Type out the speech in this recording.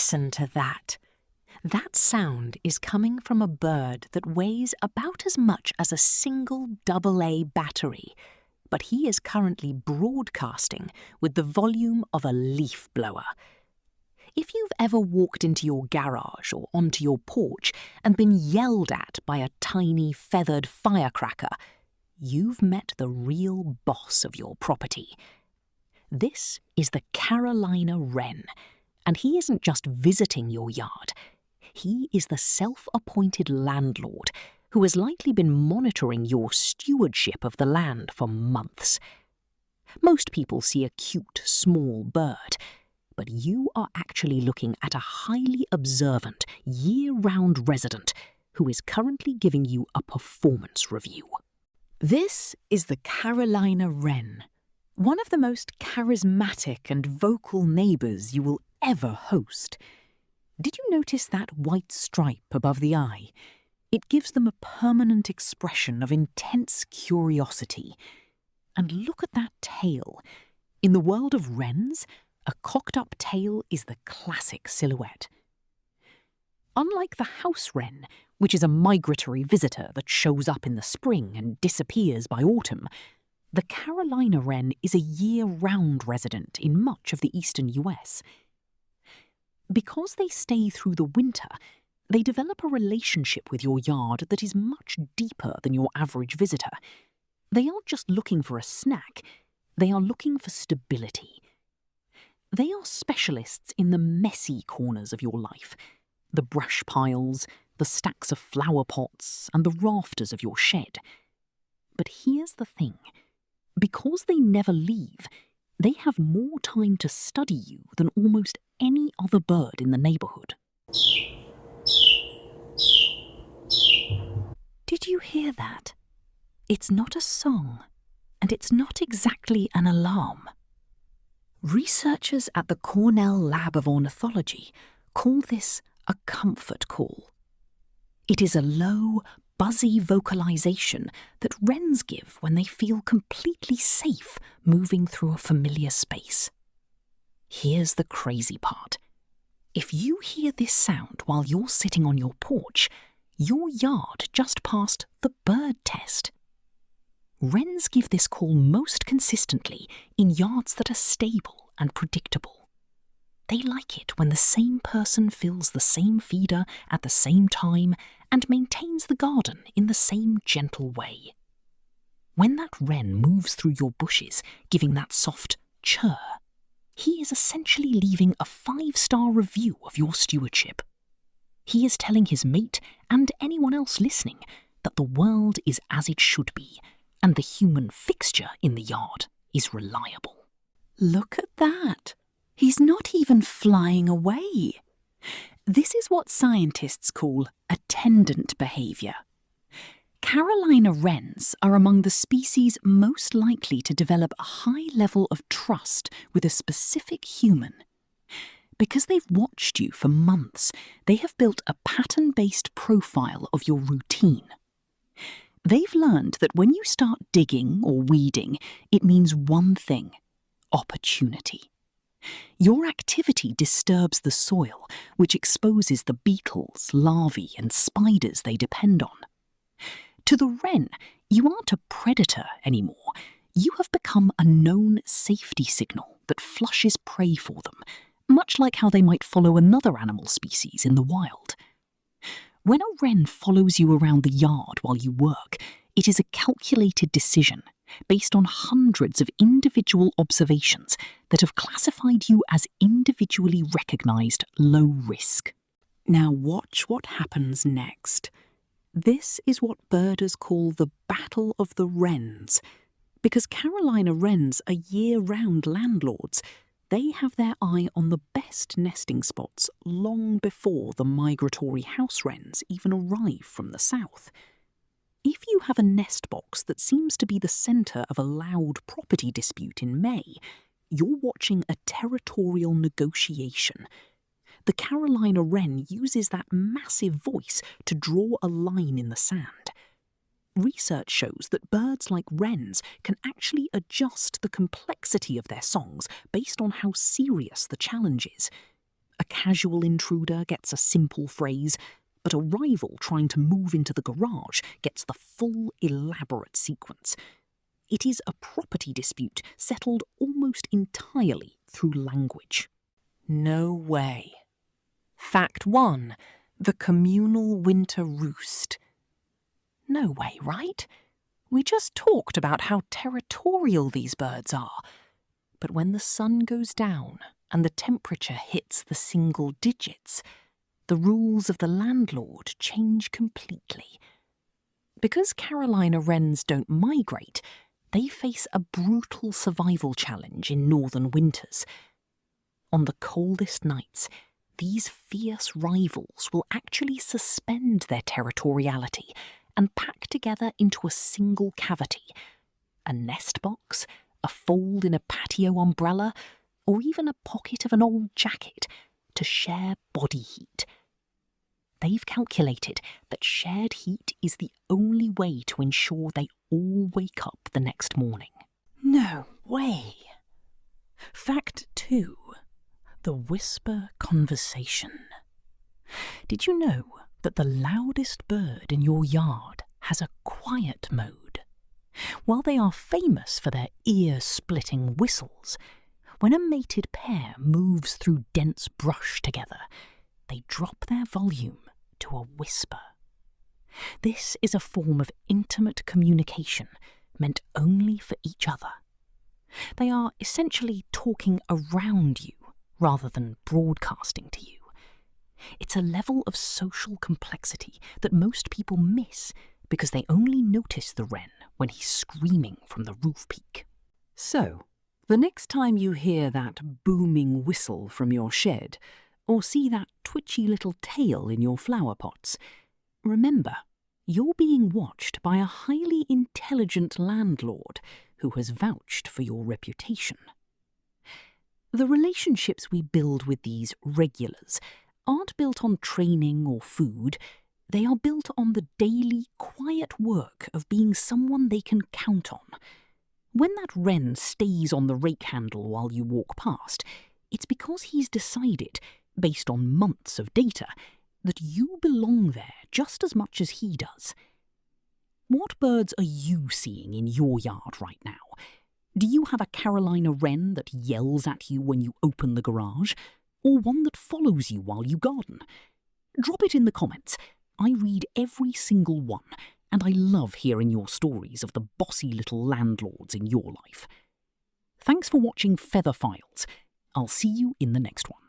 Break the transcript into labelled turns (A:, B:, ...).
A: Listen to that. That sound is coming from a bird that weighs about as much as a single AA battery, but he is currently broadcasting with the volume of a leaf blower. If you've ever walked into your garage or onto your porch and been yelled at by a tiny feathered firecracker, you've met the real boss of your property. This is the Carolina Wren, and he isn't just visiting your yard. He is the self-appointed landlord who has likely been monitoring your stewardship of the land for months. Most people see a cute, small bird, but you are actually looking at a highly observant, year-round resident who is currently giving you a performance review.
B: This is the Carolina Wren, one of the most charismatic and vocal neighbours you will ever host. Did you notice that white stripe above the eye? It gives them a permanent expression of intense curiosity. And look at that tail. In the world of wrens, a cocked-up tail is the classic silhouette. Unlike the house wren, which is a migratory visitor that shows up in the spring and disappears by autumn, the Carolina wren is a year-round resident in much of the eastern US. Because they stay through the winter, they develop a relationship with your yard that is much deeper than your average visitor. They aren't just looking for a snack, they are looking for stability. They are specialists in the messy corners of your life, the brush piles, the stacks of flower pots, and the rafters of your shed. But here's the thing. Because they never leave, they have more time to study you than almost any other bird in the neighbourhood. Did you hear that? It's not a song, and it's not exactly an alarm. Researchers at the Cornell Lab of Ornithology call this a comfort call. It is a low, buzzy vocalization that wrens give when they feel completely safe moving through a familiar space. Here's the crazy part. If you hear this sound while you're sitting on your porch, your yard just passed the bird test. Wrens give this call most consistently in yards that are stable and predictable. They like it when the same person fills the same feeder at the same time and maintains the garden in the same gentle way. When that wren moves through your bushes, giving that soft chirr, he is essentially leaving a 5-star review of your stewardship. He is telling his mate and anyone else listening that the world is as it should be, and the human fixture in the yard is reliable.
A: Look at that. He's not even flying away. This is what scientists call attendant behaviour. Carolina wrens are among the species most likely to develop a high level of trust with a specific human. Because they've watched you for months, they have built a pattern-based profile of your routine. They've learned that when you start digging or weeding, it means one thing: opportunity. Your activity disturbs the soil, which exposes the beetles, larvae, and spiders they depend on. To the wren, you aren't a predator anymore. You have become a known safety signal that flushes prey for them, much like how they might follow another animal species in the wild. When a wren follows you around the yard while you work, it is a calculated decision based on hundreds of individual observations that have classified you as individually recognised low risk. Now watch what happens next. This is what birders call the Battle of the Wrens. Because Carolina wrens are year-round landlords, they have their eye on the best nesting spots long before the migratory house wrens even arrive from the south. If you have a nest box that seems to be the centre of a loud property dispute in May, you're watching a territorial negotiation. The Carolina wren uses that massive voice to draw a line in the sand. Research shows that birds like wrens can actually adjust the complexity of their songs based on how serious the challenge is.
B: A casual intruder gets a simple phrase, but a rival trying to move into the garage gets the full elaborate sequence. It is a property dispute settled almost entirely through language.
C: No way. Fact 1. The communal winter roost. No way, right? We just talked about how territorial these birds are. But when the sun goes down and the temperature hits the single digits, the rules of the landlord change completely. Because Carolina Wrens don't migrate, they face a brutal survival challenge in northern winters. On the coldest nights, these fierce rivals will actually suspend their territoriality and pack together into a single cavity. A nest box, a fold in a patio umbrella, or even a pocket of an old jacket to share body heat. They've calculated that shared heat is the only way to ensure they all wake up the next morning.
B: No way. Fact 2. The whisper conversation. Did you know that the loudest bird in your yard has a quiet mode? While they are famous for their ear-splitting whistles, when a mated pair moves through dense brush together, they drop their volume to a whisper. This is a form of intimate communication meant only for each other. They are essentially talking around you rather than broadcasting to you. It's a level of social complexity that most people miss because they only notice the wren when he's screaming from the roof peak. So, the next time you hear that booming whistle from your shed, or see that twitchy little tail in your flower pots, remember, you're being watched by a highly intelligent landlord who has vouched for your reputation. The relationships we build with these regulars aren't built on training or food. They are built on the daily, quiet work of being someone they can count on. When that wren stays on the rake handle while you walk past, it's because he's decided, based on months of data, that you belong there just as much as he does. What birds are you seeing in your yard right now? Do you have a Carolina Wren that yells at you when you open the garage, or one that follows you while you garden? Drop it in the comments. I read every single one, and I love hearing your stories of the bossy little landlords in your life. Thanks for watching Feather Files. I'll see you in the next one.